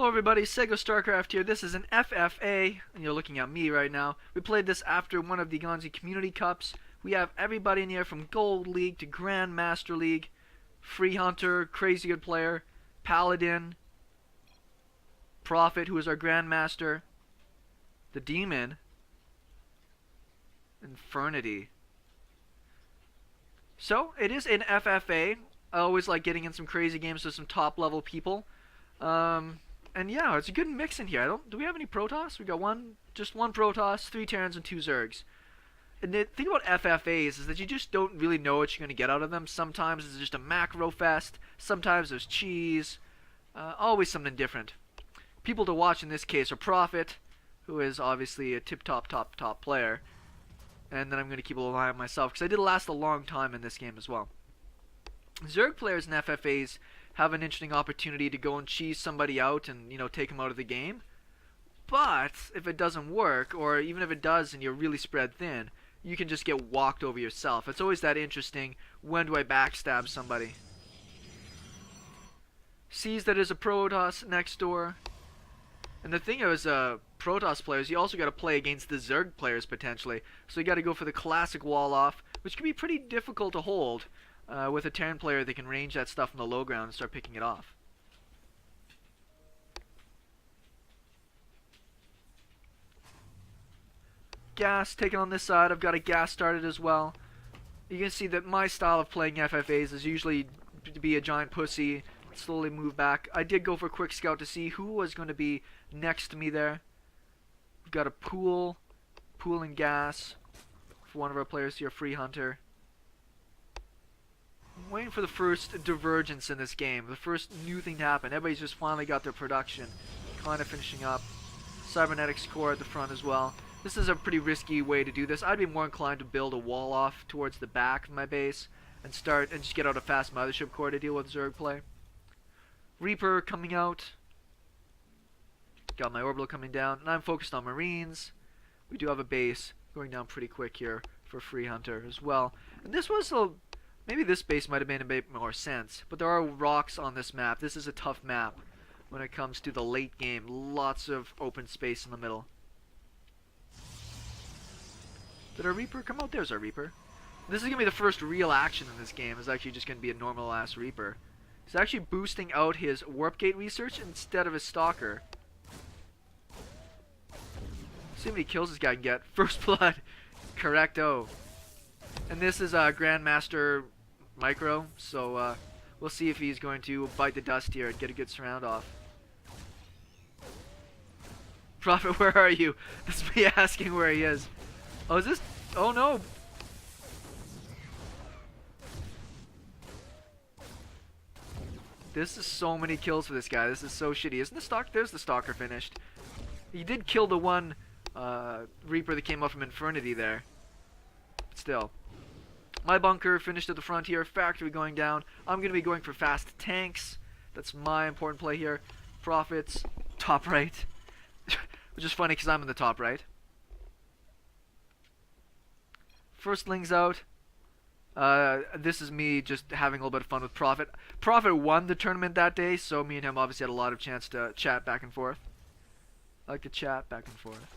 Hello everybody, SeKo Starcraft here. This is an FFA, and you're looking at me right now. We played this after one of the Gonzy Community Cups. We have everybody in here from Gold League to Grandmaster League, Free Hunter, Crazy Good Player, Paladin, Prophet, who is our Grandmaster, the Demon, Infernity. So, it is an FFA. I always like getting in some crazy games with some top level people. And yeah, it's a good mix in here. Do we have any Protoss? We got just one Protoss, 3 Terrans, and 2 Zergs. And the thing about FFAs is that you just don't really know what you're going to get out of them. Sometimes it's just a macro fest. Sometimes there's cheese. Always something different. People to watch in this case are Prophet, who is obviously a top player. And then I'm going to keep a little eye on myself, because I did last a long time in this game as well. Zerg players and FFAs have an interesting opportunity to go and cheese somebody out and, take them out of the game. But if it doesn't work, or even if it does and you're really spread thin, you can just get walked over yourself. It's always that interesting, when do I backstab somebody? Sees that there's a Protoss next door. And the thing is, Protoss players, you also got to play against the Zerg players potentially. So you got to go for the classic wall off, which can be pretty difficult to hold. With a Terran player, they can range that stuff from the low ground and start picking it off. Gas taken on this side. I've got a gas started as well. You can see that my style of playing FFAs is usually to be a giant pussy, slowly move back. I did go for a quick scout to see who was going to be next to me there. We've got a pool and gas for one of our players here, Free Hunter. I'm waiting for the first divergence in this game, the first new thing to happen. Everybody's just finally got their production kind of finishing up. Cybernetics core at the front as well. This is a pretty risky way to do this. I'd be more inclined to build a wall off towards the back of my base and just get out a fast mothership core to deal with Zerg play. Reaper coming out. Got my orbital coming down, and I'm focused on Marines. We do have a base going down pretty quick here for Free Hunter as well. And this was maybe this base might have made a bit more sense, but there are rocks on this map. This is a tough map when it comes to the late game. Lots of open space in the middle. Did our Reaper come out? There's our Reaper. This is going to be the first real action in this game. It's actually just going to be a normal ass Reaper. He's actually boosting out his Warp Gate research instead of his Stalker. See how many kills this guy can get. First blood. Correcto. And this is a Grandmaster micro, so we'll see if he's going to bite the dust here and get a good surround off. Prophet, where are you? This is me asking where he is. Oh, is this? Oh no! This is so many kills for this guy. This is so shitty. Isn't the Stalker? There's the Stalker finished. He did kill the one Reaper that came up from Infernity there. But still. My bunker finished at the front here. Factory going down. I'm going to be going for fast tanks. That's my important play here. Profits. Top right. Which is funny because I'm in the top right. Firstlings out. This is me just having a little bit of fun with Prophet. Prophet won the tournament that day, so me and him obviously had a lot of chance to chat back and forth. I like to chat back and forth.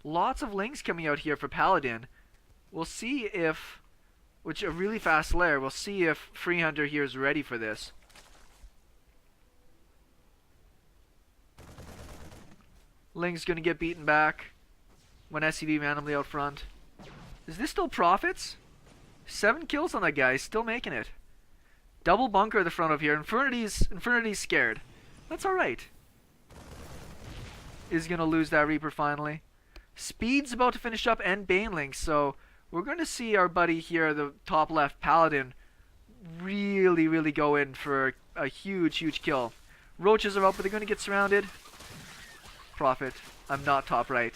Lots of links coming out here for Paladin. We'll see if... Which a really fast lair. We'll see if Free Hunter here is ready for this. Ling's gonna get beaten back when SCV randomly out front. Is this still Profits? 7 kills on that guy. He's still making it. Double bunker at the front of here. Infinity's scared. That's alright. Is gonna lose that Reaper finally. Speed's about to finish up and Baneling, so we're going to see our buddy here, the top left, Paladin, really go in for a huge kill. Roaches are up, but they're going to get surrounded. Prophet. I'm not top right.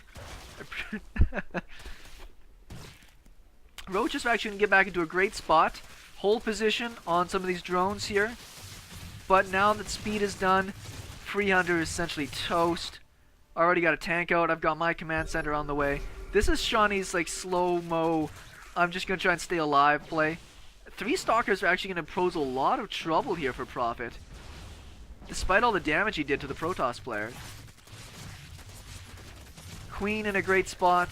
Roaches are actually going to get back into a great spot. Hold position on some of these drones here. But now that speed is done, Free Hunter is essentially toast. Already got a tank out. I've got my command center on the way. This is Shawnee's like slow-mo, I'm just going to try and stay alive play. 3 Stalkers are actually going to pose a lot of trouble here for Prophet. Despite all the damage he did to the Protoss player. Queen in a great spot,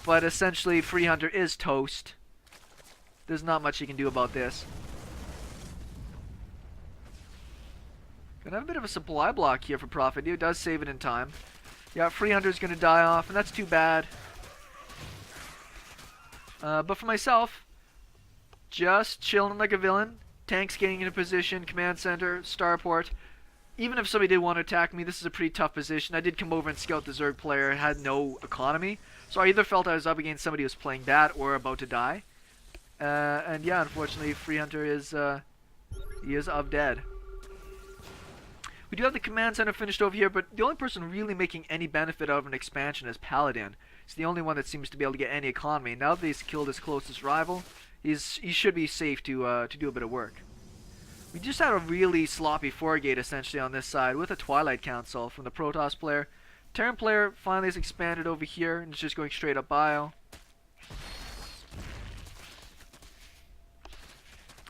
but essentially Free Hunter is toast. There's not much he can do about this. Gonna have a bit of a supply block here for Prophet. He does save it in time. Yeah, Free Hunter's gonna die off, and that's too bad. But for myself, just chilling like a villain. Tanks getting into position, command center, starport. Even if somebody did want to attack me, this is a pretty tough position. I did come over and scout the Zerg player. It had no economy. So I either felt I was up against somebody who was playing bad or about to die. And yeah, unfortunately, Free Hunter is, he is of dead. We do have the command center finished over here, but the only person really making any benefit out of an expansion is Paladin. He's the only one that seems to be able to get any economy. Now that he's killed his closest rival, he should be safe to do a bit of work. We just had a really sloppy 4-gate essentially on this side with a Twilight Council from the Protoss player. Terran player finally has expanded over here and is just going straight up bio.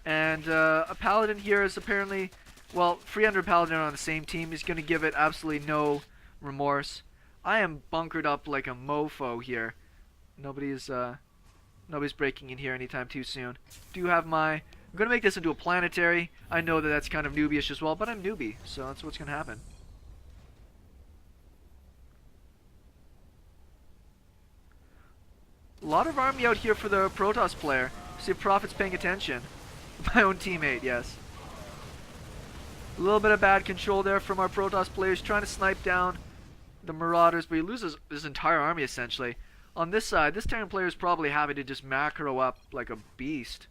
And a Paladin here is apparently, well, Free Hunter and Paladin are on the same team. He's going to give it absolutely no remorse. I am bunkered up like a mofo here. Nobody's breaking in here anytime too soon. Do have my... I'm going to make this into a planetary. I know that that's kind of newbie-ish as well, but I'm newbie, so that's what's going to happen. A lot of army out here for the Protoss player. See if Prophet's paying attention. My own teammate, yes. A little bit of bad control there from our Protoss players, trying to snipe down the Marauders, but he loses his entire army essentially. On this side, this Terran player is probably happy to just macro up like a beast.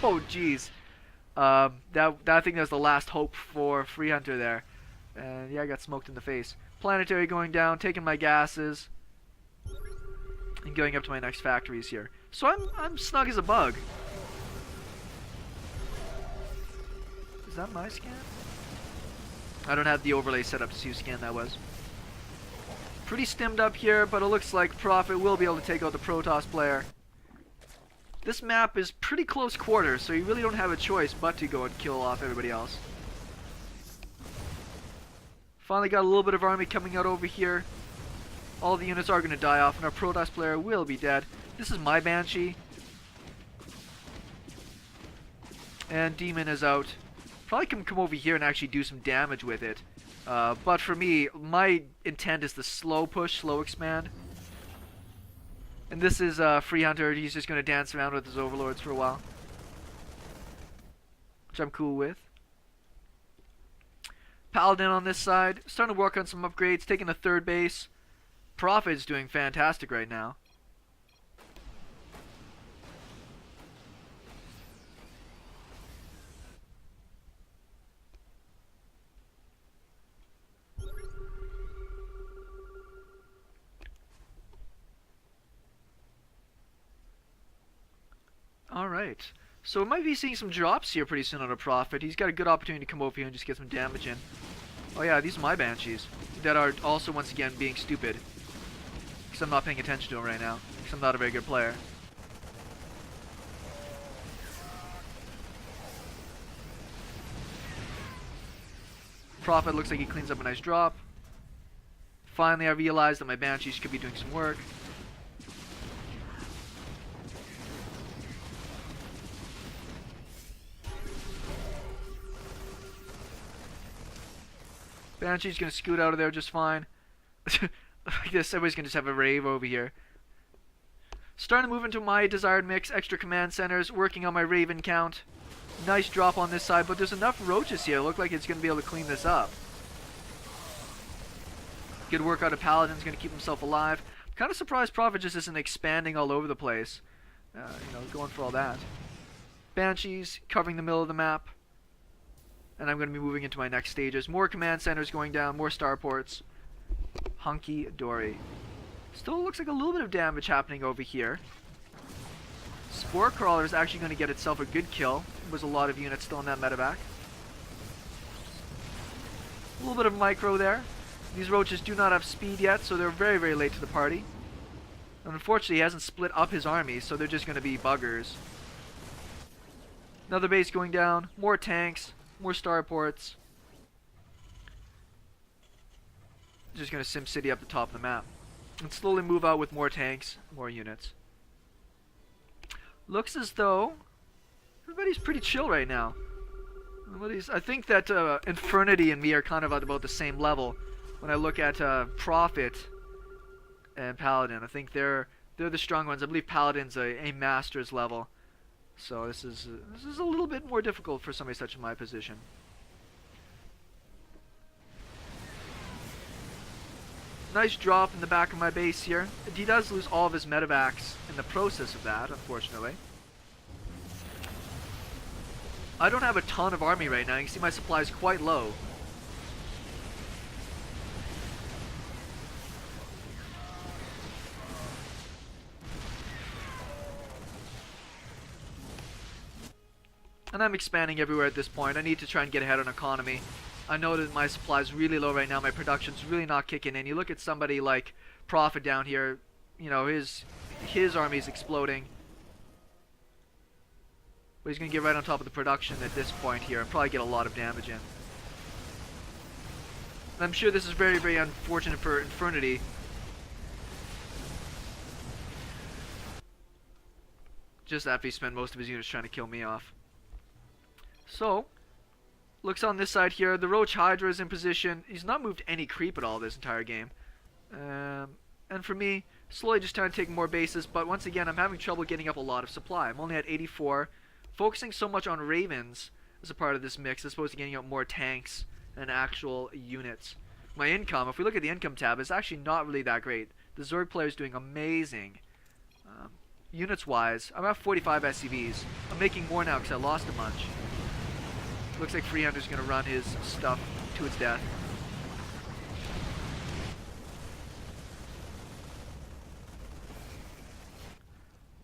Oh, jeez. I think that was the last hope for Free Hunter there. And yeah, I got smoked in the face. Planetary going down, taking my gases, and going up to my next factories here. So I'm snug as a bug. Is that my scan? I don't have the overlay set up to see whose scan that was. Pretty stemmed up here, but it looks like Prophet will be able to take out the Protoss player. This map is pretty close quarters, so you really don't have a choice but to go and kill off everybody else. Finally got a little bit of army coming out over here. All the units are going to die off, and our Protoss player will be dead. This is my Banshee. And Demon is out. Probably can come over here and actually do some damage with it. But for me, my intent is to slow push, slow expand. And this is Free Hunter. He's just going to dance around with his overlords for a while, which I'm cool with. Paladin on this side, starting to work on some upgrades, taking the third base. Prophet's doing fantastic right now. Alright, so we might be seeing some drops here pretty soon on a Prophet. He's got a good opportunity to come over here and just get some damage in. Oh yeah, these are my Banshees that are also once again being stupid. Because I'm not paying attention to them right now. Because I'm not a very good player. Prophet looks like he cleans up a nice drop. Finally I realized that my Banshees could be doing some work. Banshee's gonna scoot out of there just fine. I guess everybody's gonna just have a rave over here. Starting to move into my desired mix, extra command centers, working on my Raven count. Nice drop on this side, but there's enough roaches here. Look like it's gonna be able to clean this up. Good work out of Paladin's gonna keep himself alive. I'm kind of surprised Prophet just isn't expanding all over the place. You know, going for all that. Banshees covering the middle of the map. And I'm going to be moving into my next stages. More command centers going down, more starports. Hunky dory. Still looks like a little bit of damage happening over here. Spore Crawler is actually going to get itself a good kill. There was a lot of units still in that medevac. A little bit of micro there. These roaches do not have speed yet, so they're very, very late to the party. And unfortunately, he hasn't split up his army, so they're just going to be buggers. Another base going down. More tanks. More starports. Just gonna sim city up the top of the map. And slowly move out with more tanks, more units. Looks as though everybody's pretty chill right now. I think that Infernity and me are kind of at about the same level. When I look at Prophet and Paladin, I think they're the strong ones. I believe Paladin's a master's level. So this is a little bit more difficult for somebody such in my position. Nice drop in the back of my base here. He does lose all of his medevacs in the process of that, unfortunately. I don't have a ton of army right now. You can see my supply is quite low. And I'm expanding everywhere at this point. I need to try and get ahead on economy. I know that my supply is really low right now. My production's really not kicking in. You look at somebody like Prophet down here, you know, his army's exploding. But he's going to get right on top of the production at this point here and probably get a lot of damage in. And I'm sure this is very, very unfortunate for Infernity. Just after he spent most of his units trying to kill me off. So, looks on this side here, the Roach Hydra is in position. He's not moved any creep at all this entire game. And for me, slowly just trying to take more bases, but once again, I'm having trouble getting up a lot of supply. I'm only at 84. Focusing so much on Ravens as a part of this mix as opposed to getting up more tanks and actual units. My income, if we look at the income tab, is actually not really that great. The Zerg player is doing amazing. Units-wise, I'm at 45 SCVs. I'm making more now because I lost a bunch. Looks like Freehunter's going to run his stuff to its death.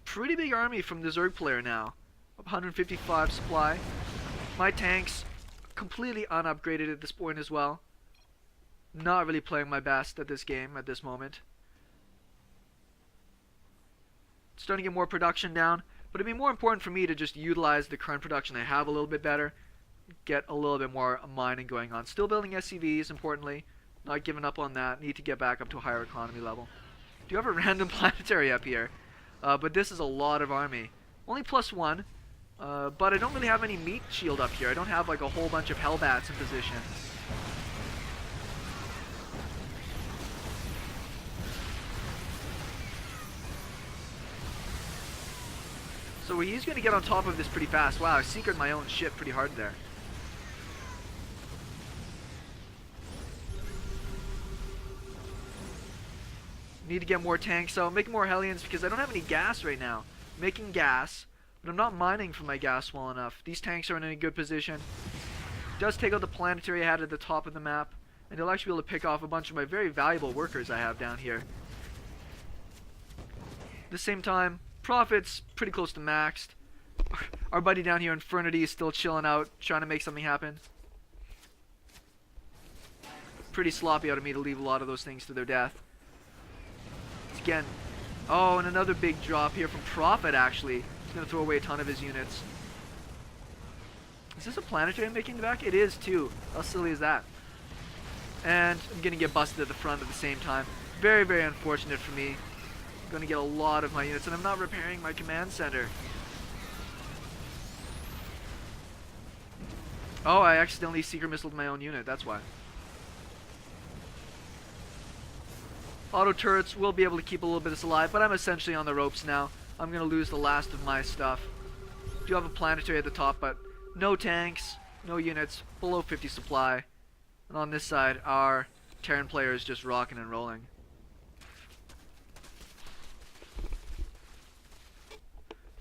Pretty big army from the Zerg player now. 155 supply. My tanks completely unupgraded at this point as well. Not really playing my best at this game at this moment. Starting to get more production down, but it'd be more important for me to just utilize the current production I have a little bit better. Get a little bit more mining going on. Still building SCVs, importantly. Not giving up on that. Need to get back up to a higher economy level. Do have a random planetary up here. But this is a lot of army. Only +1. But I don't really have any meat shield up here. I don't have like a whole bunch of Hellbats in position. So he's going to get on top of this pretty fast. Wow, I secreted my own ship pretty hard there. Need to get more tanks, so I'm making more Hellions because I don't have any gas right now. I'm making gas, but I'm not mining for my gas well enough. These tanks are in a good position. Does take out the planetary I had at the top of the map, and he'll actually be able to pick off a bunch of my very valuable workers I have down here. At the same time, Profit's pretty close to maxed. Our buddy down here, Infernity, is still chilling out, trying to make something happen. Pretty sloppy out of me to leave a lot of those things to their death. Again, oh, and another big drop here from Prophet, actually. He's going to throw away a ton of his units. Is this a planetary I'm making back? It is, too. How silly is that? And I'm going to get busted at the front at the same time. Very, very unfortunate for me. I'm going to get a lot of my units, and I'm not repairing my command center. Oh, I accidentally secret missiled my own unit. That's why. Auto turrets will be able to keep a little bit of this alive, but I'm essentially on the ropes now. I'm going to lose the last of my stuff. Do have a planetary at the top, but no tanks, no units, below 50 supply. And on this side, our Terran player is just rocking and rolling.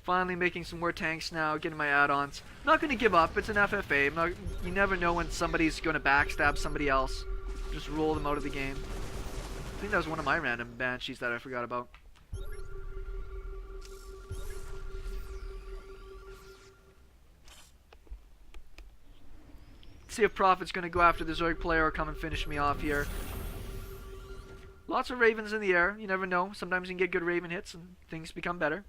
Finally making some more tanks now, getting my add-ons. Not going to give up, it's an FFA. You never know when somebody's going to backstab somebody else. Just roll them out of the game. I think that was one of my random banshees that I forgot about. Let's see if Prophet's going to go after the Zerg player or come and finish me off here. Lots of Ravens in the air. You never know. Sometimes you can get good Raven hits and things become better.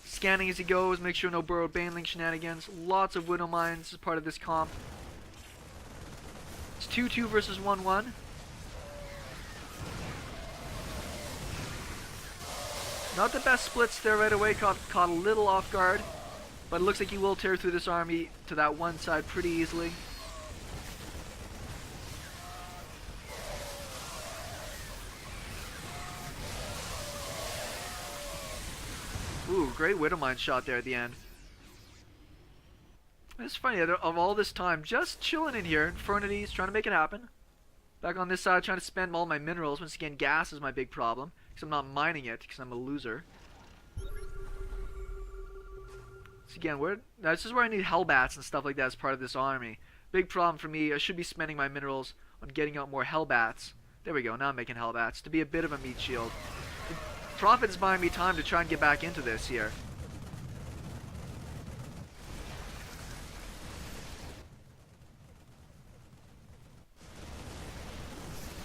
Scanning as he goes. Make sure no burrowed baneling shenanigans. Lots of Widow Mines as part of this comp. It's 2-2 versus 1-1. Not the best splits there right away, caught a little off guard. But it looks like he will tear through this army to that one side pretty easily. Ooh, great Widowmine shot there at the end. It's funny, of all this time, just chilling in here. Infernity's trying to make it happen. Back on this side, trying to spend all my minerals. Once again, gas is my big problem, because I'm not mining it, because I'm a loser. So again, this is where I need Hellbats and stuff like that as part of this army. Big problem for me, I should be spending my minerals on getting out more Hellbats. There we go, now I'm making Hellbats, to be a bit of a meat shield. Prophet's buying me time to try and get back into this here.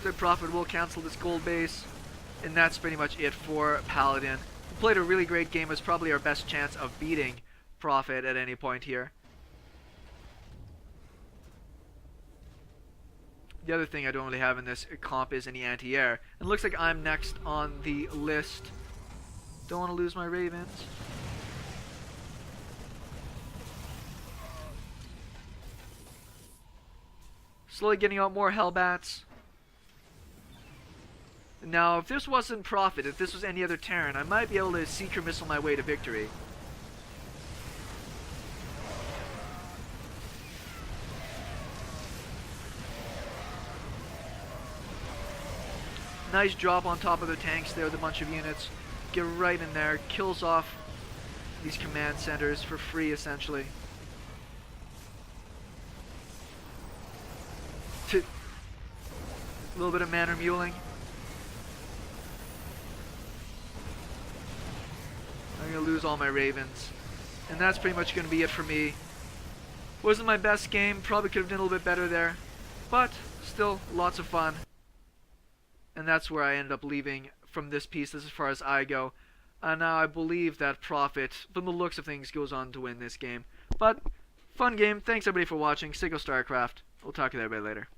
The Prophet will cancel this gold base, and that's pretty much it for Paladin. We played a really great game. It was probably our best chance of beating Prophet at any point here. The other thing I don't really have in this comp is any anti-air. It looks like I'm next on the list. Don't want to lose my Ravens. Slowly getting out more Hellbats. Now, if this wasn't Prophet, if this was any other Terran, I might be able to Seeker Missile my way to victory. Nice drop on top of the tanks there with a bunch of units. Get right in there, kills off these command centers for free, essentially. A little bit of manner muling. I'm going to lose all my Ravens. And that's pretty much going to be it for me. Wasn't my best game, probably could have done a little bit better there. But, still, lots of fun. And that's where I ended up leaving from this piece as far as I go. Now I believe that Prophet, from the looks of things, goes on to win this game. But, fun game. Thanks everybody for watching. SeKo Starcraft. We'll talk to everybody later.